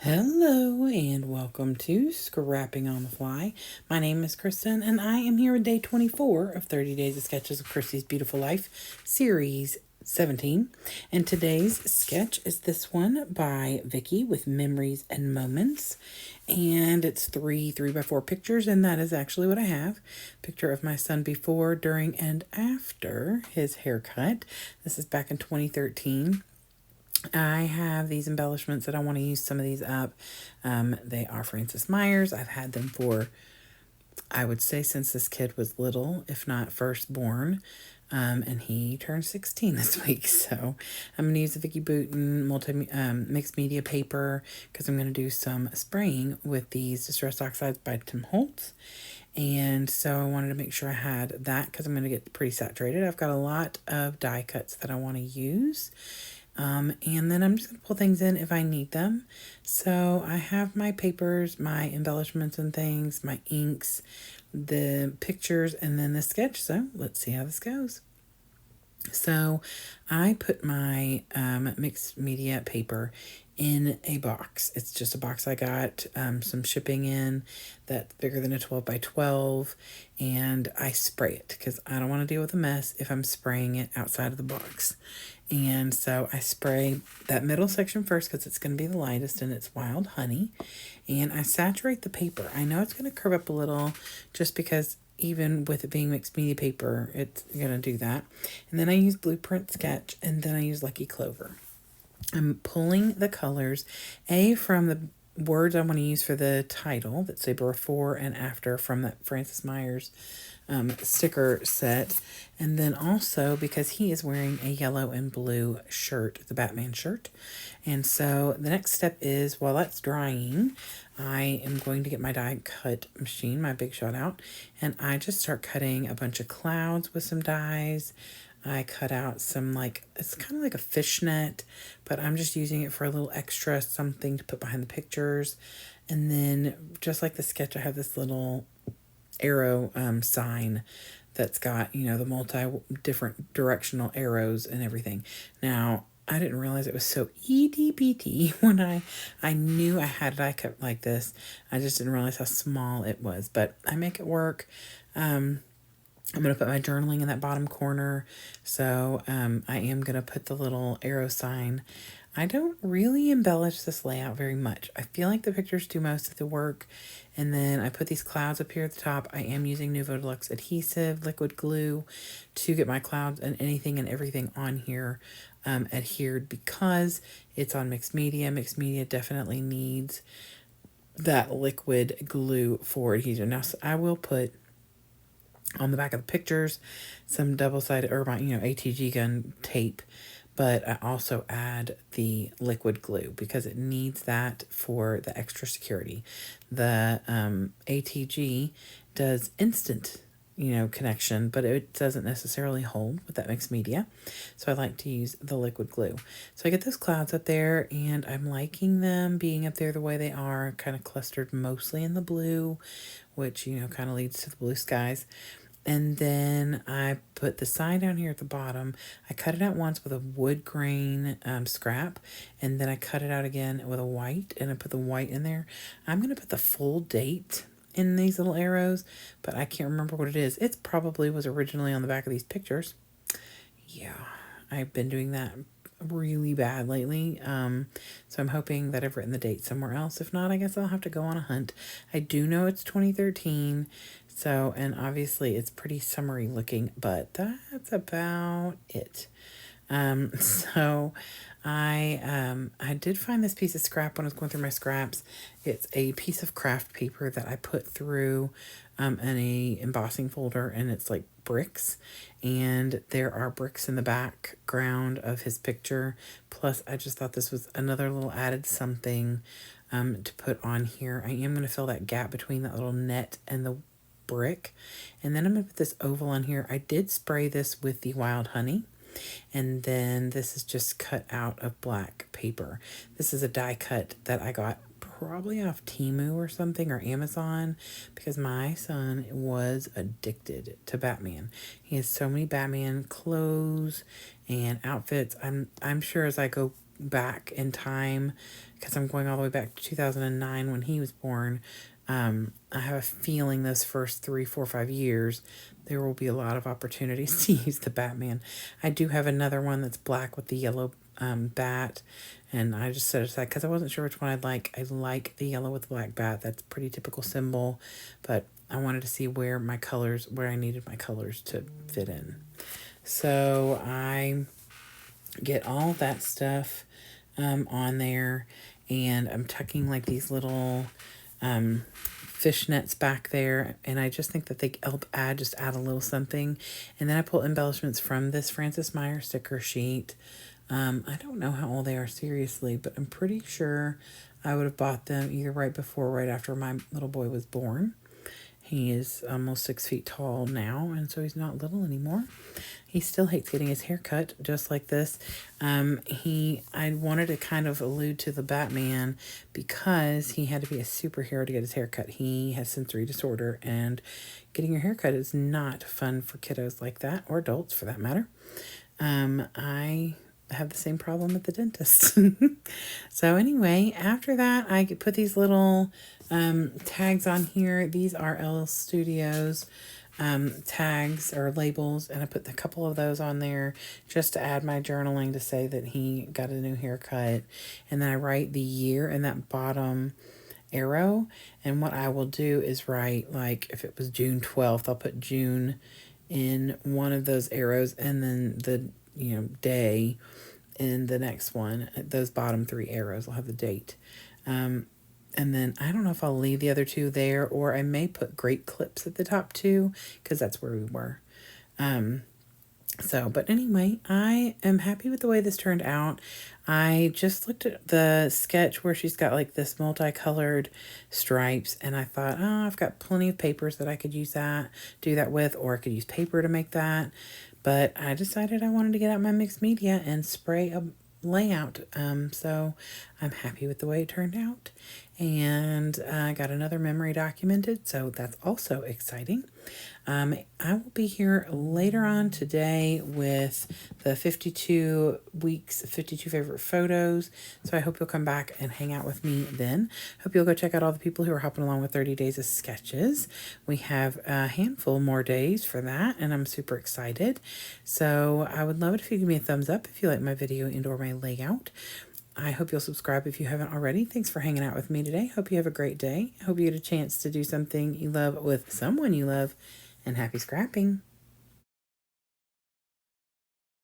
Hello and welcome to Scrapping on the Fly. My name is Kristen and I am here with day 24 of 30 Days of Sketches of Christy's Beautiful Life, series 17. And today's sketch is this one by Vicky with Memories and Moments. And it's three 3x4 pictures, and that is actually what I have. Picture of my son before, during, and after his haircut. This is back in 2013. I have these embellishments that I want to use some of these up. They are Francis Myers. I've had them for, I would say, since this kid was little, if not first born. And he turned 16 this week. So I'm going to use the Vicki Boutin mixed media paper because I'm going to do some spraying with these Distress Oxides by Tim Holtz. And so I wanted to make sure I had that because I'm going to get pretty saturated. I've got a lot of die cuts that I want to use. And then I'm just going to pull things in if I need them. So I have my papers, my embellishments and things, my inks, the pictures, and then the sketch. So let's see how this goes. So I put my mixed media paper in a box. It's just a box I got some shipping in that's bigger than a 12 by 12, and I spray it because I don't want to deal with a mess if I'm spraying it outside of the box. And so I spray that middle section first because it's going to be the lightest, and it's Wild Honey. And I saturate the paper. I know it's going to curve up a little just because even with it being mixed media paper, it's going to do that. And then I use Blueprint Sketch, and then I use Lucky Clover. I'm pulling the colors, from the words I want to use for the title that say before and after from that Francis Myers sticker set. And then also because he is wearing a yellow and blue shirt, the Batman shirt. And so the next step is, while that's drying, I am going to get my die cut machine, my Big Shot out, and I just start cutting a bunch of clouds with some dies. I cut out some, it's kind of like a fishnet, but I'm just using it for a little extra something to put behind the pictures. And then just like the sketch, I have this little arrow sign that's got, the different directional arrows and everything. Now, I didn't realize it was so itty-bitty when I knew I had die cut like this. I just didn't realize how small it was, but I make it work. I'm going to put my journaling in that bottom corner. So I am going to put the little arrow sign. I don't really embellish this layout very much. I feel like the pictures do most of the work. And then I put these clouds up here at the top. I am using Nuvo Deluxe adhesive, liquid glue, to get my clouds and anything and everything on here adhered because it's on mixed media. Mixed media definitely needs that liquid glue for adhesion. Now, so I will put on the back of the pictures some double-sided or my ATG gun tape, but I also add the liquid glue because it needs that for the extra security. The ATG does instant connection, but it doesn't necessarily hold with that mixed media. So I like to use the liquid glue. So I get those clouds up there and I'm liking them being up there the way they are, kind of clustered mostly in the blue, which, kind of leads to the blue skies. And then I put the sign down here at the bottom. I cut it out once with a wood grain scrap, and then I cut it out again with a white, and I put the white in there. I'm going to put the full date in these little arrows, but I can't remember what it is. It probably was originally on the back of these pictures. Yeah, I've been doing that really bad lately. So I'm hoping that I've written the date somewhere else. If not, I guess I'll have to go on a hunt. I do know it's 2013. So, and obviously it's pretty summery looking, but that's about it. So I did find this piece of scrap when I was going through my scraps. It's a piece of craft paper that I put through in a embossing folder, and it's like bricks, and there are bricks in the background of his picture. Plus, I just thought this was another little added something to put on here. I am going to fill that gap between that little net and the brick, and then I'm going to put this oval on here. I did spray this with the Wild Honey, and then this is just cut out of black paper. This is a die cut that I got probably off Temu or something, or Amazon, because my son was addicted to Batman. He has so many Batman clothes and outfits. I'm sure as I go back in time, because I'm going all the way back to 2009 when he was born. I have a feeling those first 3, 4, 5 years, there will be a lot of opportunities to use the Batman. I do have another one that's black with the yellow bat, and I just set it aside because I wasn't sure which one I'd like. I like the yellow with the black bat. That's a pretty typical symbol, but I wanted to see where I needed my colors to fit in. So I get all that stuff on there, and I'm tucking like these little fishnets back there, and I just think that they help add a little something. And then I pull embellishments from this Francis Meyer sticker sheet. I don't know how old they are seriously, but I'm pretty sure I would have bought them either right before or right after my little boy was born. He is almost 6 feet tall now, and so he's not little anymore. He still hates getting his hair cut, just like this. I wanted to kind of allude to the Batman because he had to be a superhero to get his hair cut. He has sensory disorder, and getting your hair cut is not fun for kiddos like that, or adults for that matter. I have the same problem at the dentist. So anyway, after that, I could put these little tags on here. These are LL Studios tags or labels, and I put a couple of those on there just to add my journaling to say that he got a new haircut. And then I write the year in that bottom arrow, and what I will do is write, like, if it was June 12th, I'll put June in one of those arrows, and then the day in the next one. Those bottom 3 arrows will have the date. And then I don't know if I'll leave the other 2 there, or I may put great clips at the top too, because that's where we were. But anyway, I am happy with the way this turned out. I just looked at the sketch where she's got like this multicolored stripes, and I thought, oh, I've got plenty of papers that I could do that with, or I could use paper to make that. But I decided I wanted to get out my mixed media and spray a layout. So I'm happy with the way it turned out. And I got another memory documented, so that's also exciting. I will be here later on today with the 52 weeks, 52 favorite photos. So I hope you'll come back and hang out with me then. Hope you'll go check out all the people who are hopping along with 30 Days of Sketches. We have a handful more days for that, and I'm super excited. So I would love it if you give me a thumbs up if you like my video and or my layout. I hope you'll subscribe if you haven't already. Thanks for hanging out with me today. Hope you have a great day. Hope you get a chance to do something you love with someone you love. And happy scrapping.